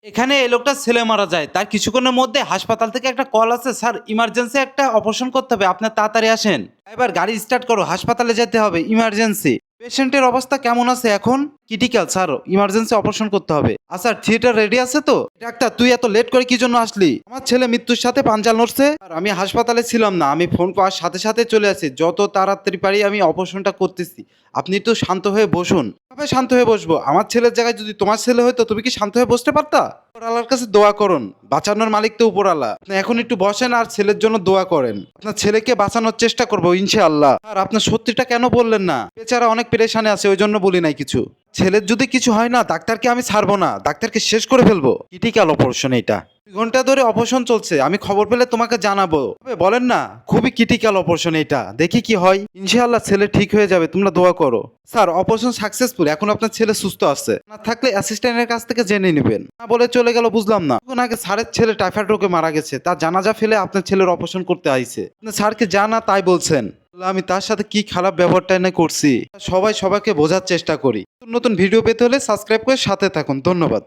এখানে এই লোকটা ছেলে মারা যায়, তার কিছুক্ষণের মধ্যে হাসপাতাল থেকে একটা কল আছে, স্যার ইমার্জেন্সি একটা অপারেশন করতে হবে, আপনার তাড়াতাড়ি আসেন। এবার গাড়ি স্টার্ট করো, হাসপাতালে যেতে হবে, ইমার্জেন্সি। পেশেন্টের অবস্থা কেমন আছে এখন? ক্রিটিক্যাল স্যার, ইমার্জেন্সি অপারেশন করতে হবে। আচ্ছা থিয়েটার রেডি আছে তো? ডাক্তার তুই এত লেট করে কি জন্য আসলি? আমার ছেলে মৃত্যুর সাথে পাঞ্জাল নড়ছে, আর আমি হাসপাতালে ছিলাম না, আমি ফোন পাওয়ার সাথে সাথে চলে আসি, যত তাড়াতাড়ি পারি আমি অপারেশনটা করতেছি। আপনি তো শান্ত হয়ে বসুন। কিভাবে শান্ত হয়ে বসবো? আমার ছেলের জায়গায় যদি তোমার ছেলে হয়তো তুমি কি শান্ত হয়ে বসতে পারতা? উপরআল্লাহর কাছে দোয়া করুন, বাঁচানোর মালিক তো উপরআল্লাহ। আপনি এখন একটু বসেন আর ছেলের জন্য দোয়া করেন। আপনার ছেলেকে বাঁচানোর চেষ্টা করবো ইনশাআল্লাহ। আর আপনার সত্যিটা কেন বললেন না? বেচারা অনেক পেরেশানে আছে, ওই জন্য বলি নাই কিছু। ছেলের যদি কিছু হয় না, ডাক্তারকে আমি ছাড়বো না, ডাক্তারকে শেষ করে ফেলবো। ক্রিটিক্যাল অপারেশন এটা, 2 ঘন্টা ধরে অপারেশন চলছে, আমি খবর পেলে তোমাকে জানাবো। তবে বলেন না, খুবই ক্রিটিক্যাল অপারেশন এটা, দেখি কি হয়। ইনশাআল্লাহ ছেলে ঠিক হয়ে যাবে, তোমরা দোয়া করো। স্যার অপারেশন সাকসেসফুল, এখন আপনার ছেলে সুস্থ আছে। না থাকলে অ্যাসিস্ট্যান্টের কাছ থেকে জেনে নেবেন। না বলে চলে গেল, বুঝলাম না। তখন আগে স্যারের ছেলে টাইফয়েড রোগে মারা গেছে, তার জানাজা ফেলে আপনার ছেলের অপারেশন করতে আইছে। আপনার স্যারকে জানা তাই বলছেন। আমি তার সাথে কি খারাপ ব্যবহারটা না করছি। সবাই সবাইকে বোঝার চেষ্টা করি। নতুন নতুন ভিডিও পেতে হলে সাবস্ক্রাইব করে সাথে থাকুন। ধন্যবাদ।